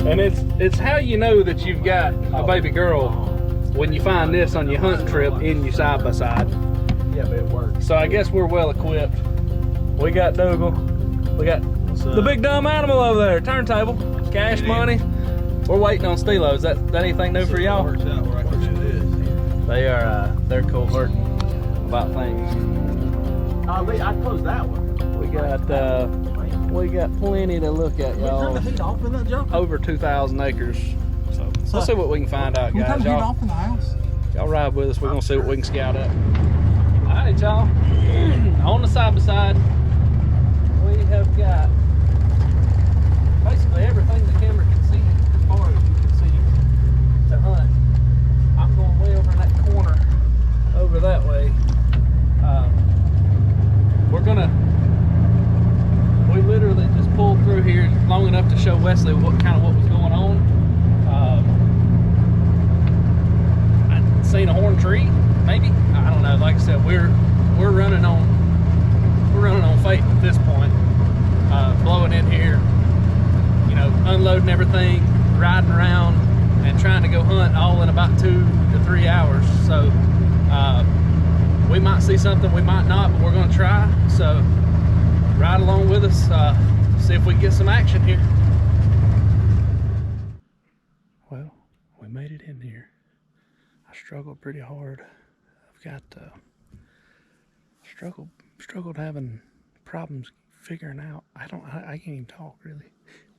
And it's how you know that you've got a baby girl when you find this on your hunting trip in your side by side. Yeah, but it works. So I guess we're well equipped. We got Dougal. We got the big dumb animal over there, turntable, cash money. We're waiting on Stilo. Is that anything new for y'all? They're coverting about things. I closed that one. We got plenty to look at, y'all. Turn the heat off in that jumper. Over 2,000 acres. So we'll see what we can find out, guys. Turn the heat off in the house. Y'all ride with us. We're gonna see what we can scout up. All right, y'all. On the side by side, we have got basically everything the camera can see as far as you can see to hunt. I'm going way over in that corner, over that way. We literally just pulled through here long enough to show Wesley what was going on. I seen a horned tree, maybe. I don't know. Like I said, we're running on faith at this point. Blowing in here, you know, unloading everything, riding around, and trying to go hunt all in about 2 to 3 hours. So we might see something, we might not, but we're going to try. So ride along with us, see if we can get some action here. Well, we made it in here. I struggled pretty hard. I've got struggled having problems figuring out. I can't even talk really.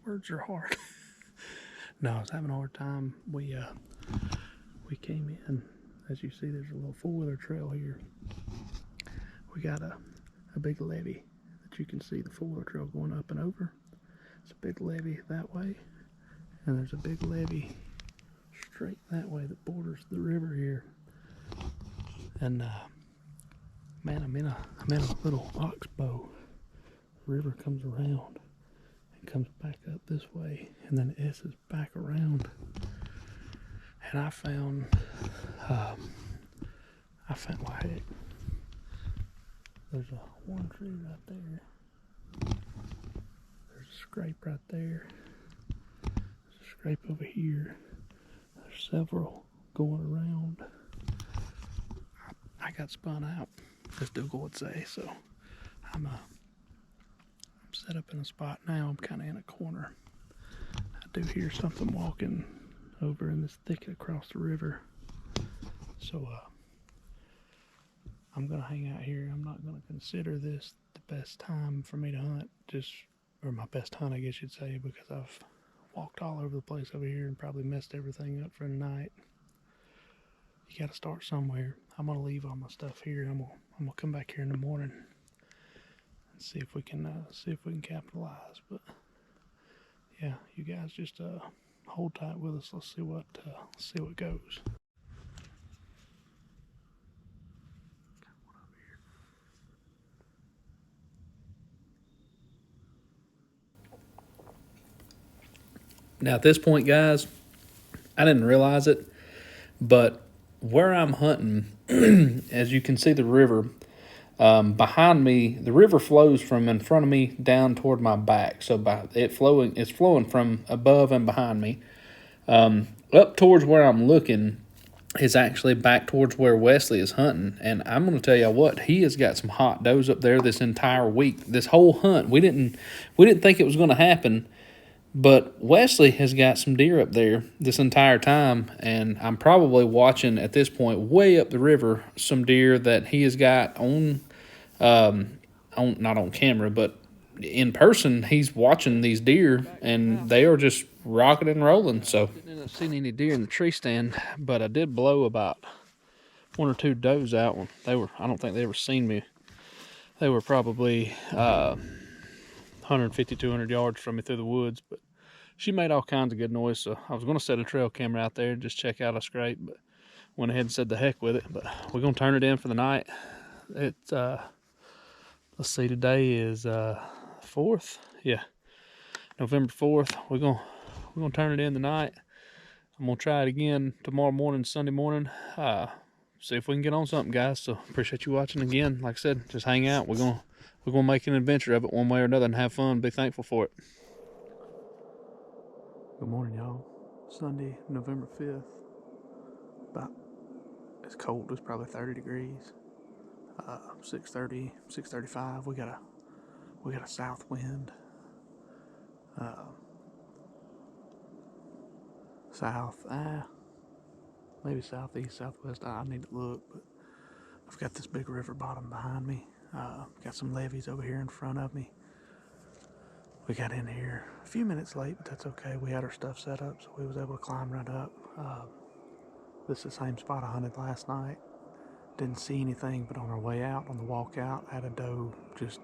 Words are hard. No, I was having a hard time. We came in. As you see, there's a little four-wheeler trail here. We got a big levee that you can see the four-wheeler trail going up and over. It's a big levee that way, and there's a big levee straight that way that borders the river here. And man, I'm in a little oxbow. The river comes around and comes back up this way, and then it S's back around. And I found like, heck, there's a horn tree right there. There's a scrape right there. There's a scrape over here. There's several going around. I got spun out, as Dougal would say, so I'm set up in a spot now. I'm kind of in a corner. I do hear something walking over in this thicket across the river. So I'm gonna hang out here. I'm not gonna consider this the best time for me to hunt, or my best hunt, I guess you'd say, because I've walked all over the place over here and probably messed everything up for the night. You gotta start somewhere. I'm gonna leave all my stuff here. I'm gonna come back here in the morning and see if we can capitalize. But yeah, you guys just hold tight with us. Let's see what goes. Now at this point, guys, I didn't realize it, but where I'm hunting, as you can see the river, behind me, the river flows from in front of me down toward my back. So it's flowing from above and behind me. Up towards where I'm looking is actually back towards where Wesley is hunting. And I'm going to tell you what, he has got some hot does up there this entire week. This whole hunt, we didn't think it was going to happen. But Wesley has got some deer up there this entire time, and I'm probably watching at this point way up the river some deer that he has got on not on camera, but in person. He's watching these deer, and they are just rocking and rolling. So I didn't end up seeing any deer in the tree stand, but I did blow about 1 or 2 does out. I don't think they ever seen me. They were probably 150, 200 yards from me through the woods, but she made all kinds of good noise. So I was going to set a trail camera out there and just check out a scrape, but went ahead and said the heck with it. But we're going to turn it in for the night. It's let's see, today is 4th. Yeah, November 4th. We're gonna turn it in tonight. I'm gonna try it again tomorrow morning, Sunday morning. See if we can get on something, guys. So appreciate you watching again. Like I said, just hang out. We're gonna make an adventure of it one way or another and have fun. Be thankful for it. Good morning, y'all. Sunday, November 5th. About as cold as probably 30 degrees. 6:30, 6:35. We got a south wind. South, maybe southeast, southwest. I need to look, but I've got this big river bottom behind me. Got some levees over here in front of me. We got in here a few minutes late, but that's okay. We had our stuff set up, so we was able to climb right up. This is the same spot I hunted last night. Didn't see anything, but on our way out, on the walk out, had a doe just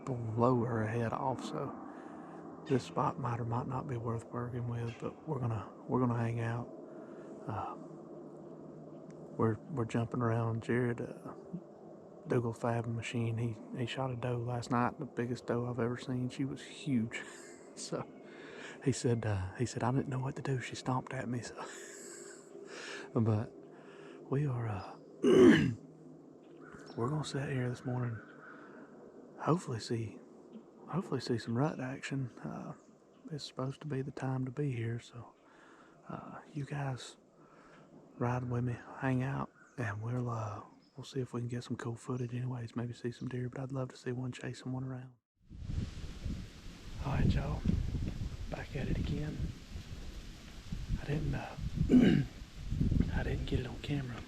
blow her head off. So this spot might or might not be worth working with, but we're gonna hang out. We're jumping around. Jared, Dougal Fabbing Machine, he shot a doe last night, the biggest doe I've ever seen. She was huge. So he said I didn't know what to do. She stomped at me. So, but we are we're gonna sit here this morning. Hopefully see some rut action. It's supposed to be the time to be here, so you guys ride with me, hang out, and we'll see if we can get some cool footage. Anyways, maybe see some deer, but I'd love to see one chasing one around. All right, y'all, back at it again. I didn't get it on camera,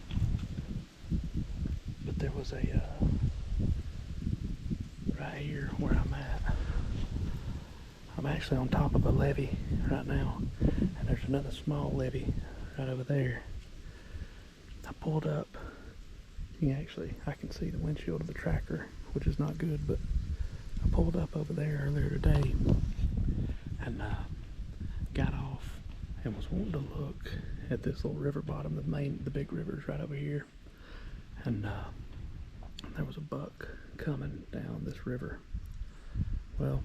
but there was a right here where I'm at. I'm actually on top of a levee right now, and there's another small levee right over there. I pulled up. I can see the windshield of the tractor, which is not good, but I pulled up over there earlier today and got off and was wanting to look at this little river bottom. The big river's right over here, and there was a buck coming down this river. Well,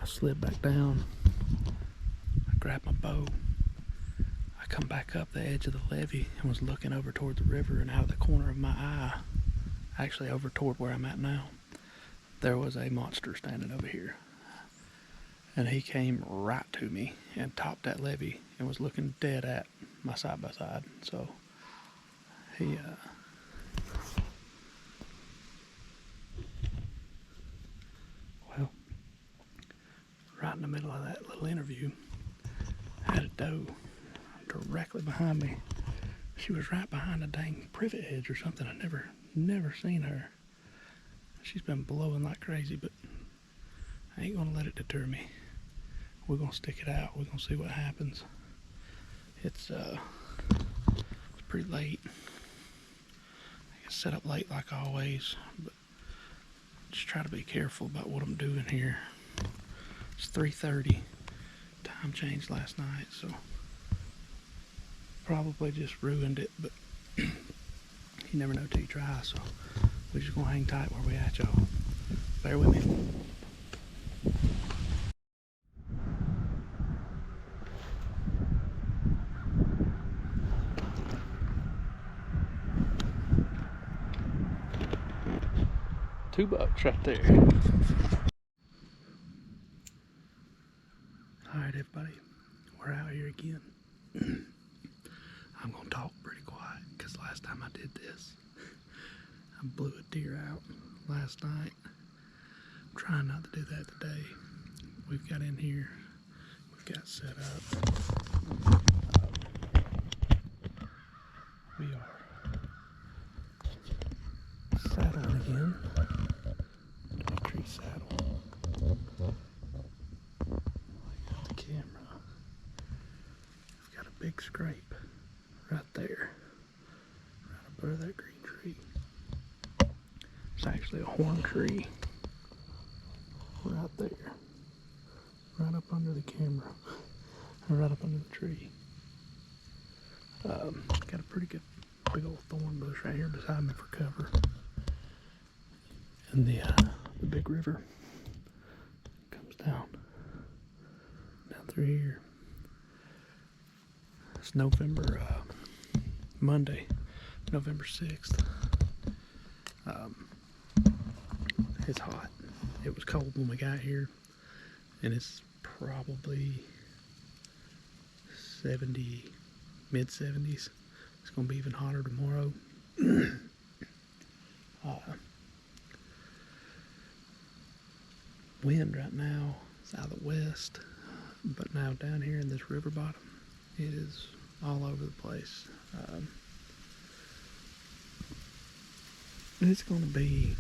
I slid back down, I grabbed my bow, I come back up the edge of the levee and was looking over toward the river, and out of the corner of my eye, actually over toward where I'm at now, there was a monster standing over here. And he came right to me and topped that levee and was looking dead at my side by side. So he well, right in the middle of that little interview, I had a doe directly behind me. She was right behind a dang privet hedge or something. I never seen her. She's been blowing like crazy, but I ain't gonna let it deter me. We're gonna stick it out. We're gonna see what happens. It's pretty late. I get set up late like always, but just try to be careful about what I'm doing here. It's 3:30. Time changed last night, so probably just ruined it, but you never know till you try, so we're just gonna hang tight where we at, y'all. Bear with me. $2 right there. Alright, everybody, we're out here again. I'm gonna talk pretty quiet because last time I did this, I blew a deer out last night. I'm trying not to do that today. We've got in here, we've got set up. We are saddling again. Tree saddle. The camera. I've got a big scrape right there, right up under that green tree. It's actually a horn tree right there, right up under the camera, right up under the tree. Got a pretty good big old thorn bush right here beside me for cover. And the big river comes down through here. It's Monday, November 6th. It's hot. It was cold when we got here, and it's probably 70, mid 70s. It's going to be even hotter tomorrow. Wind right now is out of the west, but now down here in this river bottom, it is all over the place. It's going to be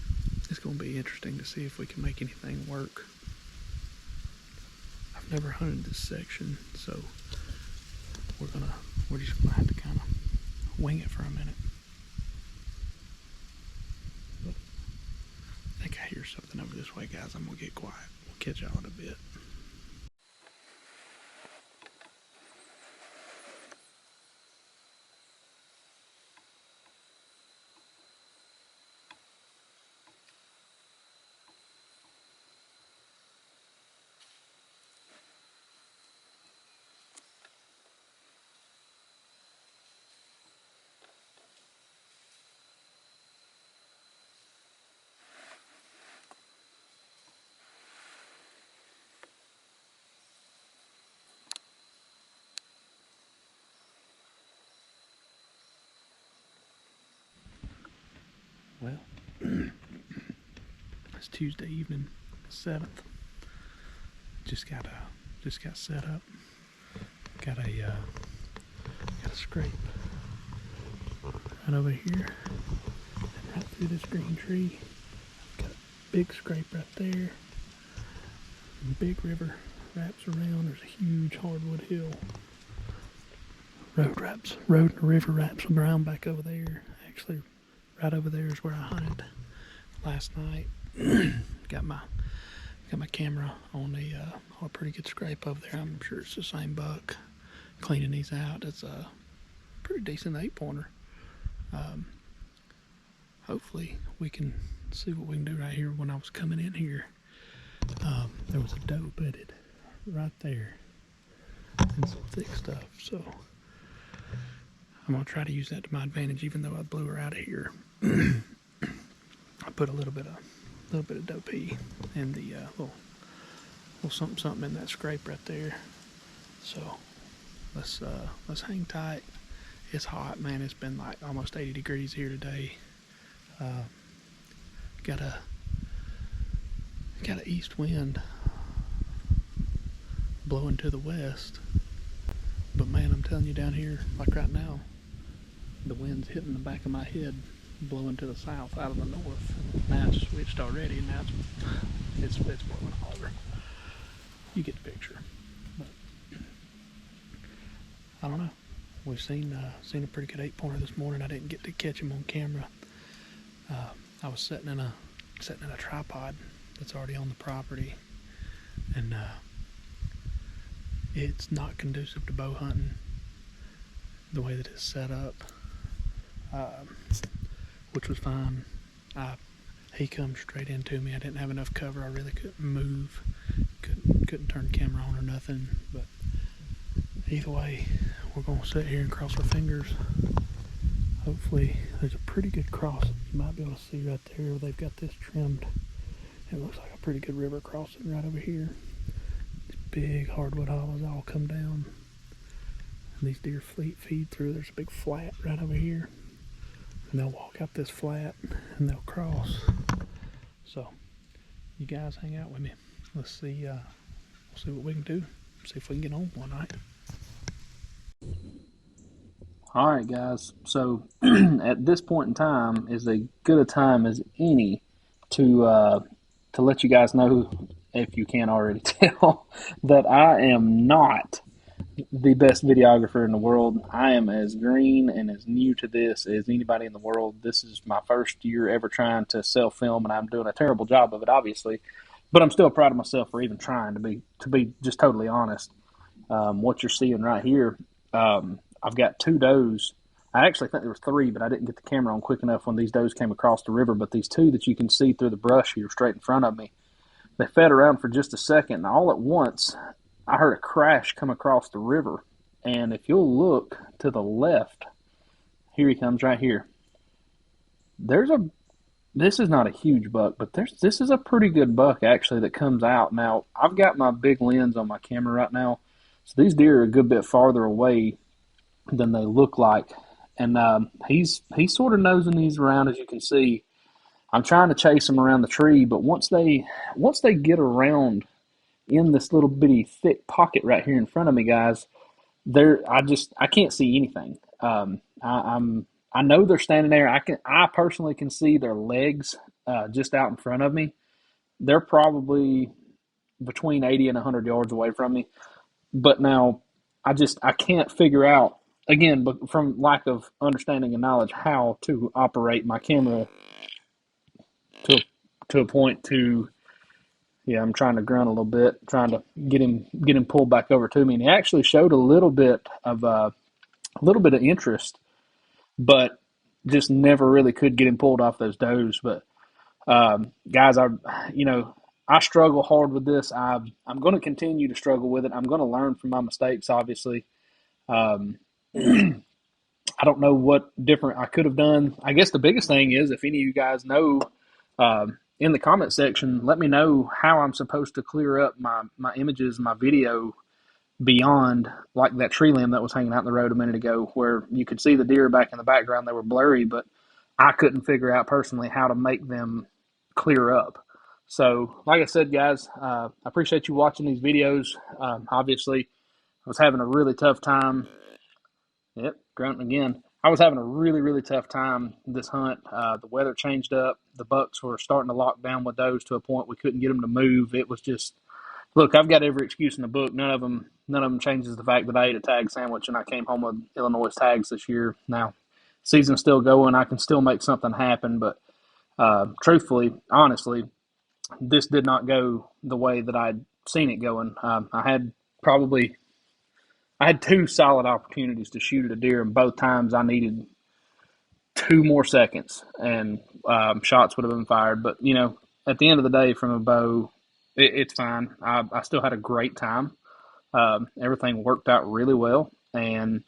interesting to see if we can make anything work. I've never hunted this section, so we're just gonna have to kind of wing it for a minute. But I think I hear something over this way, guys. I'm gonna get quiet. We'll catch y'all in a bit. Well, it's Tuesday evening, 7th. Just got set up. Got a scrape right over here, and right through this green tree. Got a big scrape right there. And big river wraps around. There's a huge hardwood hill. Road and river wraps around back over there. Actually, right over there is where I hunted last night. got my camera on a pretty good scrape over there. I'm sure it's the same buck. Cleaning these out. It's a pretty decent 8-pointer. Hopefully we can see what we can do right here. When I was coming in here, there was a doe bedded right there and some thick stuff. So I'm gonna try to use that to my advantage, even though I blew her out of here. I put a little bit of doe pee in the little something in that scrape right there. So let's hang tight. It's hot, man. It's been like almost 80 degrees here today. Got a east wind blowing to the west. But man, I'm telling you, down here, like right now, the wind's hitting the back of my head, blowing to the south out of the north. Now it's switched already, and now it's blowing harder. You get the picture. But I don't know. We've seen a pretty good 8-pointer this morning. I didn't get to catch him on camera. I was sitting in a tripod that's already on the property, and it's not conducive to bow hunting the way that it's set up, which was fine. He come straight into me. I didn't have enough cover. I really couldn't move, couldn't turn the camera on or nothing. But either way, we're gonna sit here and cross our fingers. Hopefully there's a pretty good crossing. You might be able to see right there where they've got this trimmed. It looks like a pretty good river crossing right over here. These big hardwood hollows all come down, and these deer feed through. There's a big flat right over here, and they'll walk up this flat and they'll cross. So you guys hang out with me. Let's see what we can do. See if we can get on one night. All right, guys. So at this point in time is as good a time as any to let you guys know, if you can't already tell, that I am not the best videographer in the world. I am as green and as new to this as anybody in the world. This is my first year ever trying to self-film, and I'm doing a terrible job of it, obviously. But I'm still proud of myself for even trying, to be just totally honest. What you're seeing right here, I've got 2 does. I actually think there was 3, but I didn't get the camera on quick enough when these does came across the river. But these 2 that you can see through the brush here straight in front of me, they fed around for just a second, and all at once I heard a crash come across the river. And if you'll look to the left, here he comes right here. This is not a huge buck, but this is a pretty good buck actually that comes out. Now, I've got my big lens on my camera right now, So these deer are a good bit farther away than they look like. And he's sort of nosing these around, as you can see. I'm trying to chase them around the tree, but once they get around in this little bitty thick pocket right here in front of me, guys, I can't see anything. I know they're standing there. I personally can see their legs just out in front of me. They're probably between 80 and 100 yards away from me. But now I can't figure out, again, but from lack of understanding and knowledge, how to operate my camera to a point to. Yeah, I'm trying to grunt a little bit, trying to get him pulled back over to me, and he actually showed a little bit of interest, but just never really could get him pulled off those does. But guys, I struggle hard with this. I'm going to continue to struggle with it. I'm going to learn from my mistakes, obviously. Um, I don't know what different I could have done. I guess the biggest thing is, if any of you guys know, in the comment section, let me know how I'm supposed to clear up my images, my video beyond like that tree limb that was hanging out in the road a minute ago, where you could see the deer back in the background. They were blurry, but I couldn't figure out personally how to make them clear up. So, like I said, guys, I appreciate you watching these videos. Obviously, I was having a really tough time. Yep, grunting again. I was having a really, really tough time this hunt. The weather changed up. The bucks were starting to lock down with does to a point we couldn't get them to move. It was just, look, I've got every excuse in the book. None of them changes the fact that I ate a tag sandwich and I came home with Illinois tags this year. Now, season's still going. I can still make something happen, but truthfully, honestly, this did not go the way that I'd seen it going. I had two solid opportunities to shoot at a deer, and both times I needed 2 more seconds, and shots would have been fired. But at the end of the day, from a bow, it's fine. I still had a great time. Everything worked out really well, and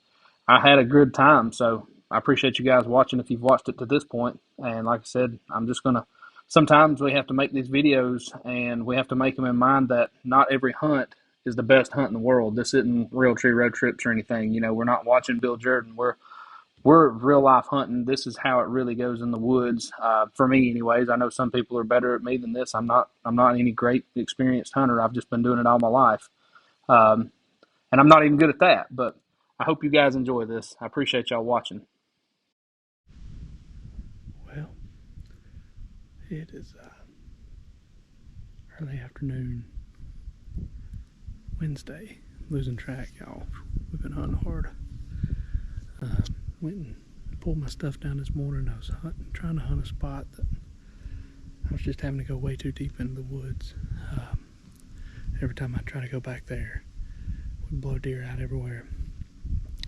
I had a good time. So I appreciate you guys watching if you've watched it to this point. And like I said, I'm just gonna. Sometimes we have to make these videos, and we have to make them in mind that not every hunt is the best hunt in the world. This isn't Real Tree Road Trips or anything. We're not watching Bill Jordan. We're real life hunting. This is how it really goes in the woods. For me, anyways. I know some people are better at me than this. I'm not any great experienced hunter. I've just been doing it all my life, and I'm not even good at that. But I hope you guys enjoy this. I appreciate y'all watching. Well, it is early afternoon, Wednesday. Losing track, y'all. We've been hunting hard. Went and pulled my stuff down this morning. I was trying to hunt a spot that I was just having to go way too deep into the woods. Every time I try to go back there, we blow deer out everywhere.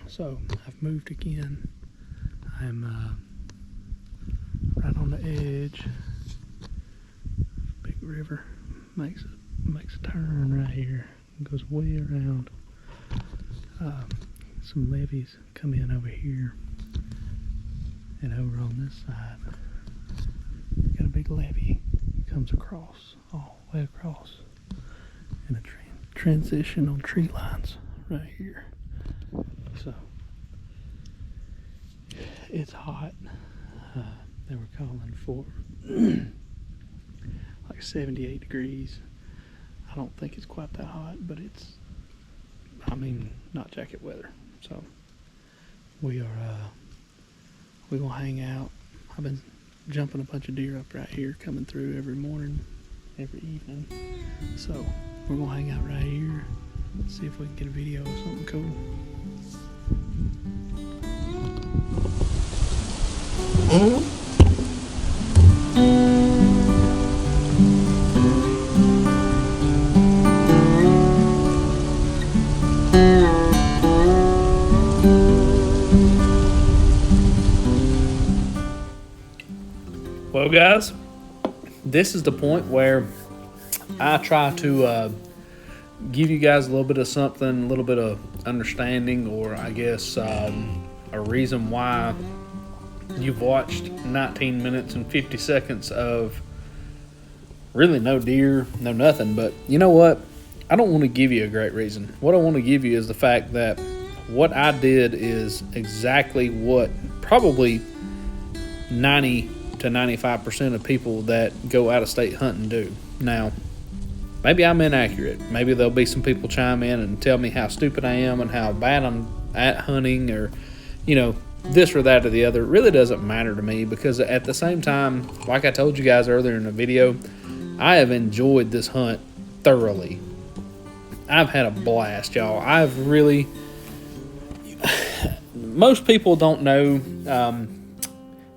So I've moved again. I'm right on the edge. Big river makes a turn right here. It goes way around. Some levees come in over here, and over on this side got a big levee comes across, all the way across, and a transition on tree lines right here. So it's hot. They were calling for like 78 degrees. I don't think it's quite that hot, but it's, not jacket weather. So we're gonna hang out. I've been jumping a bunch of deer up right here, coming through every morning, every evening. So we're gonna hang out right here, see if we can get a video of something cool. Well, guys, this is the point where I try to give you guys a little bit of something, a little bit of understanding, or I guess a reason why you've watched 19 minutes and 50 seconds of really no deer, no nothing. But you know what? I don't want to give you a great reason. What I want to give you is the fact that what I did is exactly what probably 90 to 95% of people that go out of state hunting do. Now, maybe I'm inaccurate. Maybe there'll be some people chime in and tell me how stupid I am and how bad I'm at hunting, or, this or that or the other. It really doesn't matter to me, because at the same time, like I told you guys earlier in the video, I have enjoyed this hunt thoroughly. I've had a blast, y'all. Most people don't know.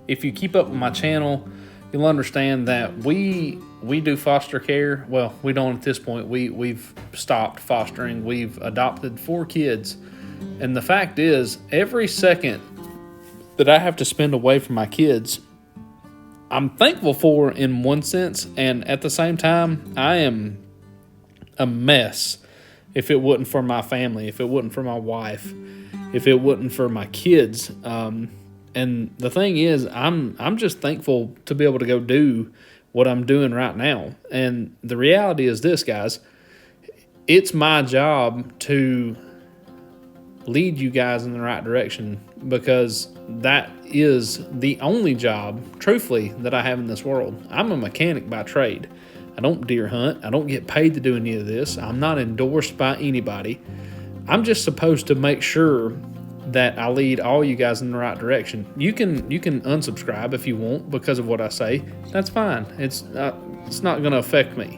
If you keep up with my channel, you'll understand that we do foster care. Well, we don't at this point. We've stopped fostering. We've adopted 4 kids. And the fact is, every second that I have to spend away from my kids, I'm thankful for in one sense, and at the same time, I am a mess if it wasn't for my family, if it wasn't for my wife, if it wasn't for my kids. And the thing is, I'm just thankful to be able to go do what I'm doing right now. And the reality is this, guys, it's my job to lead you guys in the right direction, because that is the only job, truthfully, that I have in this world. I'm a mechanic by trade. I don't deer hunt. I don't get paid to do any of this. I'm not endorsed by anybody. I'm just supposed to make sure that I lead all you guys in the right direction. You can unsubscribe if you want because of what I say. That's fine. It's not going to affect me.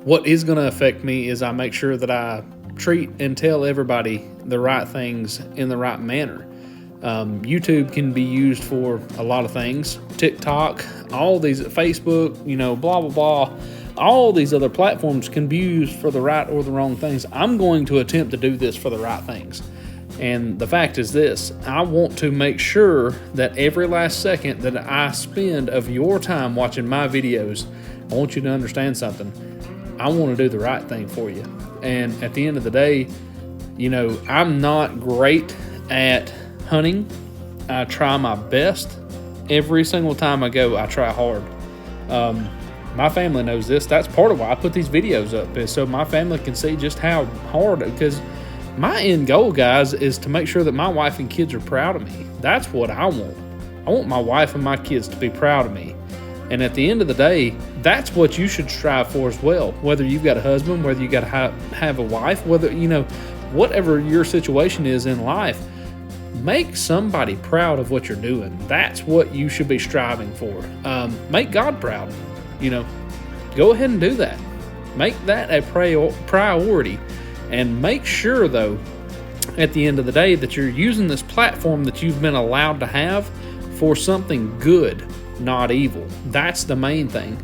What is going to affect me is I make sure that I treat and tell everybody the right things in the right manner. YouTube can be used for a lot of things. TikTok, all these, Facebook, blah, blah, blah. All these other platforms can be used for the right or the wrong things. I'm going to attempt to do this for the right things. And the fact is this, I want to make sure that every last second that I spend of your time watching my videos, I want you to understand something. I want to do the right thing for you. And at the end of the day, I'm not great at hunting. I try my best. Every single time I go, I try hard. My family knows this. That's part of why I put these videos up, is so my family can see just how hard, because my end goal, guys, is to make sure that my wife and kids are proud of me. That's what I want. I want my wife and my kids to be proud of me. And at the end of the day, that's what you should strive for as well. Whether you've got a husband, whether you got to have a wife, whether, whatever your situation is in life, make somebody proud of what you're doing. That's what you should be striving for. Make God proud. Go ahead and do that. Make that a priority, and make sure, though, at the end of the day, that you're using this platform that you've been allowed to have for something good, not evil. That's the main thing.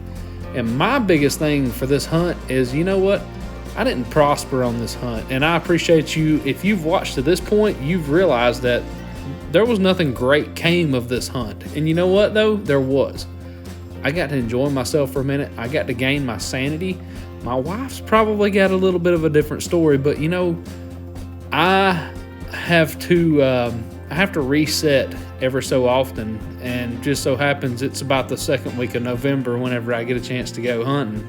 And my biggest thing for this hunt is, I didn't prosper on this hunt, and I appreciate you. If you've watched to this point, you've realized that there was nothing great came of this hunt. And you know what, though? There was. I got to enjoy myself for a minute. I got to gain my sanity. My wife's probably got a little bit of a different story, but I have to reset ever so often, and just so happens it's about the second week of November whenever I get a chance to go hunting.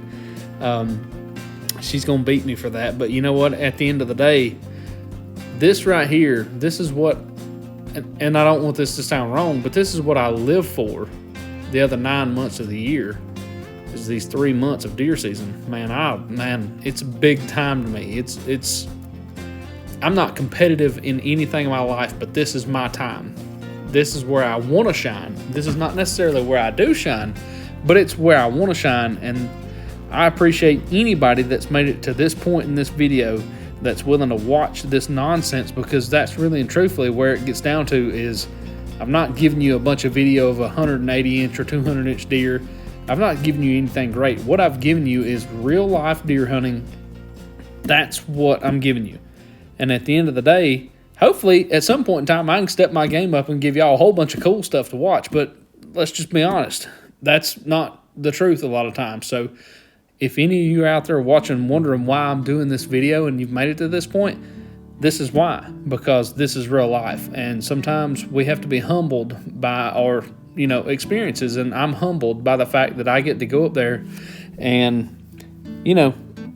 She's gonna beat me for that, but you know what? At the end of the day, this right here, this is what, and I don't want this to sound wrong, but this is what I live for. The other 9 months of the year is these 3 months of deer season. Man, it's a big time to me. It's I'm not competitive in anything in my life, but this is my time. This is where I want to shine. This is not necessarily where I do shine, but it's where I want to shine. And I appreciate anybody that's made it to this point in this video that's willing to watch this nonsense, because that's really and truthfully where it gets down to is, I'm not giving you a bunch of video of 180 inch or 200 inch deer. I've not given you anything great. What I've given you is real life deer hunting. That's what I'm giving you. And at the end of the day, hopefully at some point in time, I can step my game up and give y'all a whole bunch of cool stuff to watch. But let's just be honest, that's not the truth a lot of times. So if any of you are out there watching wondering why I'm doing this video and you've made it to this point, this is why, because this is real life. And sometimes we have to be humbled by our, experiences. And I'm humbled by the fact that I get to go up there and,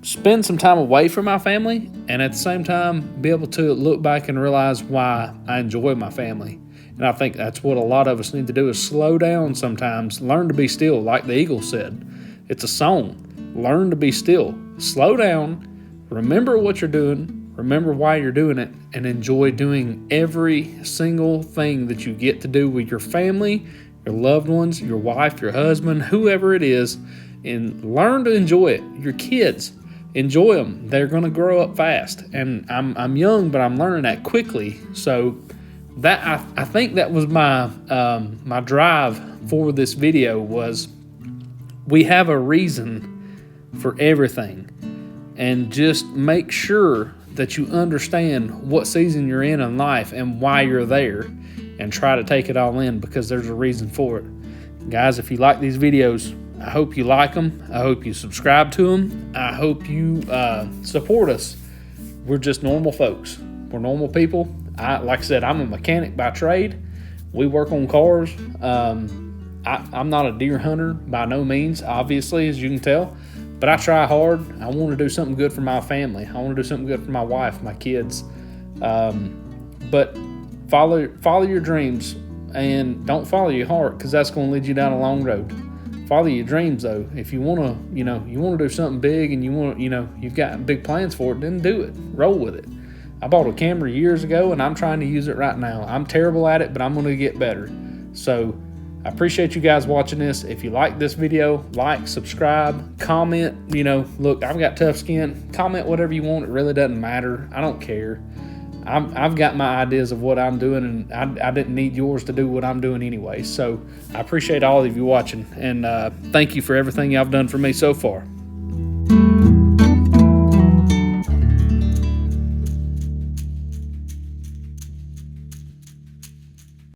spend some time away from my family, and at the same time be able to look back and realize why I enjoy my family. And I think that's what a lot of us need to do, is slow down sometimes, learn to be still. Like the Eagle said, it's a song. Learn to be still. Slow down, remember what you're doing, remember why you're doing it, and enjoy doing every single thing that you get to do with your family, your loved ones, your wife, your husband, whoever it is, and learn to enjoy it. Your kids, enjoy them. They're going to grow up fast, and I'm young, but I'm learning that quickly. So that I think that was my my drive for this video, was we have a reason for everything, and just make sure that you understand what season you're in life and why you're there, and try to take it all in, because there's a reason for it. Guys, if you like these videos, I hope you like them. I hope you subscribe to them. I hope you support us. We're just normal folks. We're normal people. Like I said, I'm a mechanic by trade. We work on cars. I'm not a deer hunter by no means, obviously, as you can tell. But I try hard. I want to do something good for my family. I want to do something good for my wife, my kids. But follow your dreams, and don't follow your heart, because that's going to lead you down a long road. Follow your dreams, though. If you want to, you want to do something big, and you've got big plans for it, then do it. Roll with it. I bought a camera years ago, and I'm trying to use it right now. I'm terrible at it, but I'm going to get better. So I appreciate you guys watching this. If you like this video, like, subscribe, comment. Look, I've got tough skin. Comment whatever you want. It really doesn't matter. I don't care. I've got my ideas of what I'm doing, and I didn't need yours to do what I'm doing anyway. So I appreciate all of you watching, and thank you for everything y'all have done for me so far.